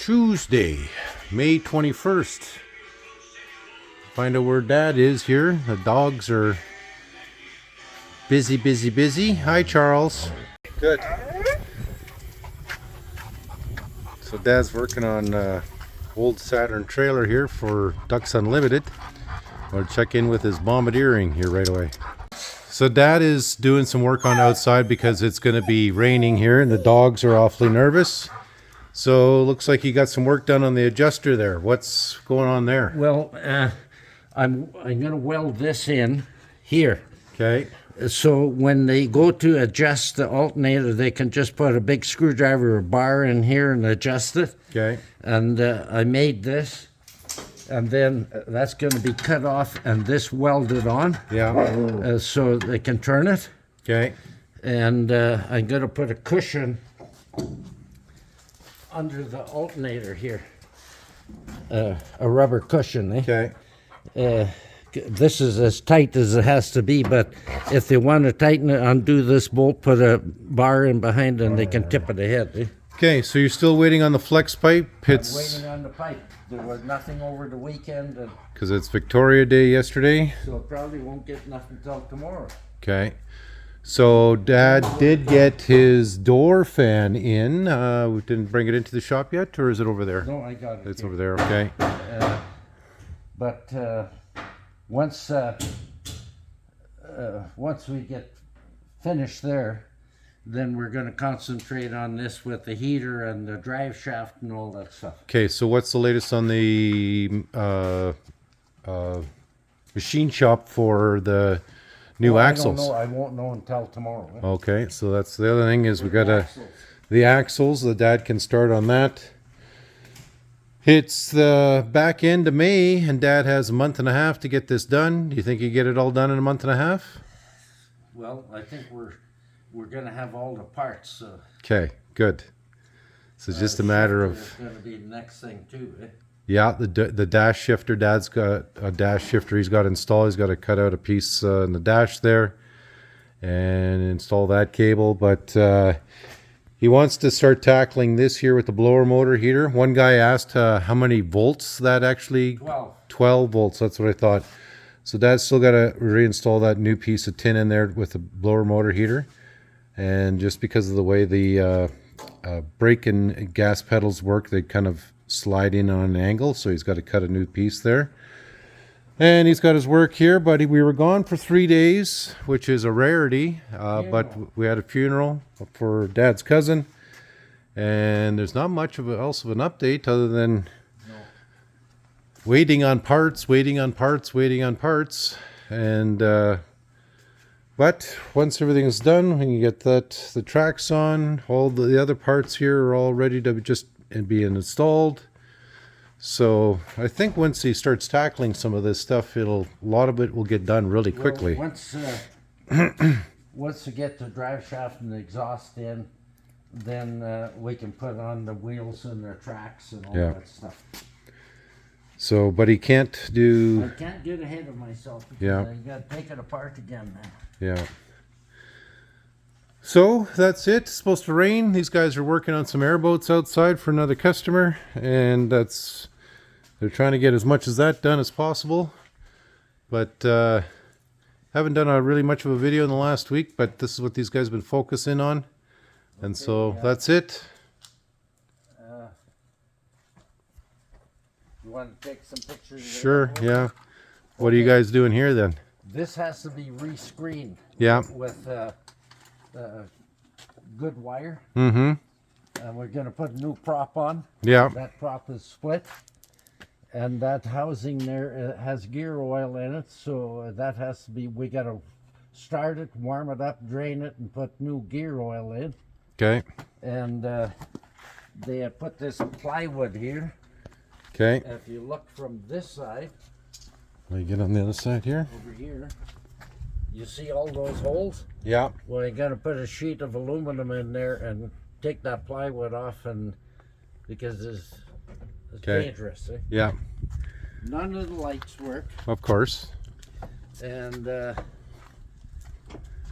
Tuesday, May 21st. Find out where Dad is here. The dogs are busy. Hi, Charles. Good. So Dad's working on old Saturn trailer here for Ducks Unlimited. I'll check in with his bombardiering here right away. So Dad is doing some work on outside because it's going to be raining here and the dogs are awfully nervous. So looks like you got some work done on the adjuster there. What's going on there? Well, I'm going to weld this in here. Okay. So when they go to adjust the alternator, they can just put a big screwdriver or bar in here and adjust it. Okay. And I made this, and then that's going to be cut off and this welded on. Yeah. So they can turn it. Okay. And I'm going to put a cushion under the alternator here. A rubber cushion. Eh? Okay. This is as tight as it has to be, but if they want to tighten it, undo this bolt, put a bar in behind, and they can tip it ahead. Eh? Okay, so you're still waiting on the flex pipe? I'm waiting on the pipe. There was nothing over the weekend. Because it's Victoria Day yesterday. So probably won't get nothing till tomorrow. Okay. So Dad did get his door fan in. We didn't bring it into the shop yet, or is it over there? No, I got it. It's here. over there, okay. But once we get finished there, then we're going to concentrate on this with the heater and the drive shaft and all that stuff. Okay, so what's the latest on the machine shop for the new axles? I don't know. I won't know until tomorrow. Eh? Okay, so that's the other thing is we got the axles. The Dad can start on that. It's the back end of May, and Dad has a month and a half to get this done. Do you think you get it all done in a month and a half? Well, I think we're going to have all the parts. Okay, good. So it's just a matter of... It's going to be the next thing too, eh? Yeah, the dash shifter. Dad's got a dash shifter he's got installed. He's got to cut out a piece in the dash there and install that cable. But he wants to start tackling this here with the blower motor heater. One guy asked how many volts that actually... 12. 12 volts, that's what I thought. So Dad's still got to reinstall that new piece of tin in there with the blower motor heater. And just because of the way the brake and gas pedals work, they kind of slide in on an angle, so he's got to cut a new piece there. And he's got his work here, but we were gone for 3 days, which is a rarity. But we had a funeral for Dad's cousin, and there's not much else of an update other than waiting on parts. And but once everything is done, we can get the tracks on. All the other parts here are all ready to just be installed. So I think once he starts tackling some of this stuff, a lot of it will get done really quickly. Well, once we get the drive shaft and the exhaust in, then we can put on the wheels and the tracks and all that stuff. So, but he can't do... I can't get ahead of myself because I got to take it apart again now. Yeah. So that's it. It's supposed to rain. These guys are working on some airboats outside for another customer, and they're trying to get as much as that done as possible. But haven't done really much of a video in the last week, but this is what these guys have been focusing on. And so that's it. You want to take some pictures? Sure, yeah. What are you guys doing here then? This has to be rescreened. Yeah. With good wire. Mm-hmm. And we're going to put a new prop on. Yeah. That prop is split. And that housing there has gear oil in it, so that has to be, we got to start it, warm it up, drain it, and put new gear oil in. Okay. And they have put this plywood here. Okay. If you look from this side, Let me get on the other side here. over here, you see all those holes? Yeah. Well, you got to put a sheet of aluminum in there and take that plywood off, and because it's dangerous. Eh? Yeah. None of the lights work, Of course. and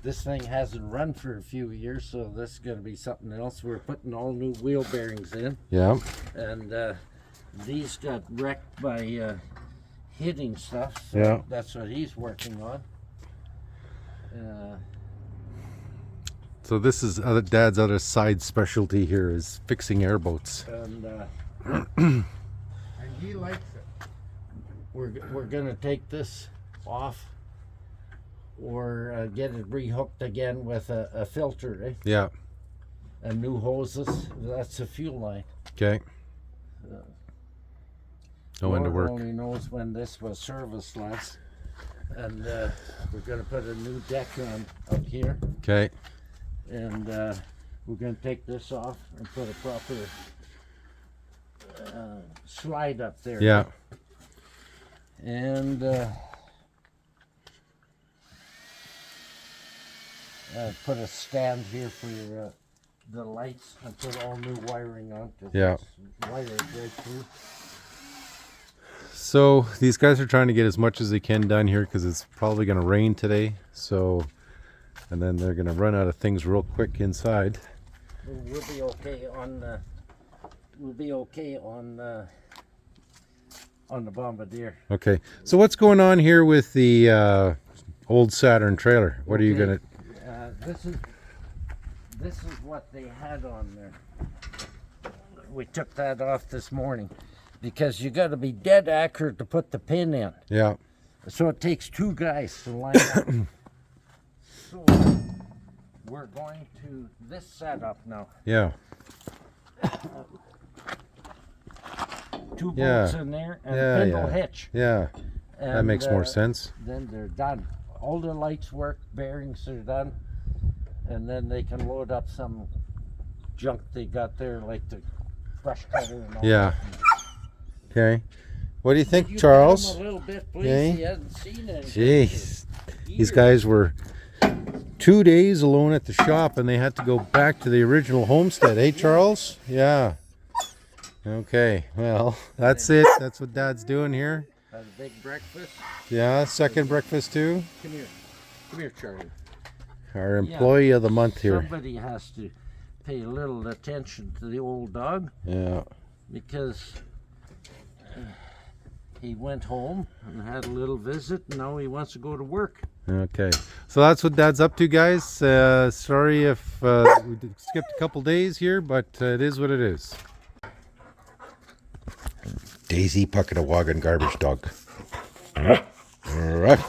this thing hasn't run for a few years, so this is going to be something else. We're putting all new wheel bearings in, Yeah. and these got wrecked by hitting stuff, so Yeah. that's what he's working on. So this is Dad's other side specialty here is fixing airboats. And he likes it. we're going to take this off or get it rehooked again with a filter, eh? Yeah. And new hoses. That's a fuel line. Okay. Know when to Lord work. only knows when this was serviced last. And we're going to put a new deck on up here. Okay. And we're going to take this off and put a proper slide up there. Yeah. And put a stand here for your the lights and put all new wiring on. Yeah. It's wired right through. So these guys are trying to get as much as they can done here because it's probably going to rain today. So, and then they're going to run out of things real quick inside. We'll be okay on the. We'll be okay on the Bombardier. Okay. So what's going on here with the old Saturn trailer? What are you Okay. going to... This is what they had on there. We took that off this morning because you got to be dead accurate to put the pin in. Yeah. So it takes two guys to line up. So we're going to this setup now. Yeah. Two Yeah. bolts in there and Yeah, a pintle yeah. hitch. Yeah. That And, makes more sense. Then they're done. All the lights work, bearings are done, and then they can load up some junk they got there, like the brush cutter and all Yeah. that. Okay. What do you think, Could you Charles? tell him a little bit, please? Okay. He hasn't seen anything. Jeez. These Years. guys were 2 days alone at the shop and they had to go back to the original homestead. Hey, Charles? Yeah. Okay. Well, that's it. That's what Dad's doing here. Had a big breakfast. Yeah. Second breakfast too. Come here. Come here, Charlie. Our employee of the month here. Somebody has to pay a little attention to the old dog Yeah. because he went home and had a little visit, and now he wants to go to work. Okay. So that's what Dad's up to, guys. Sorry if we skipped a couple days here, but it is what it is. Daisy Puckatawagan garbage dog. All right.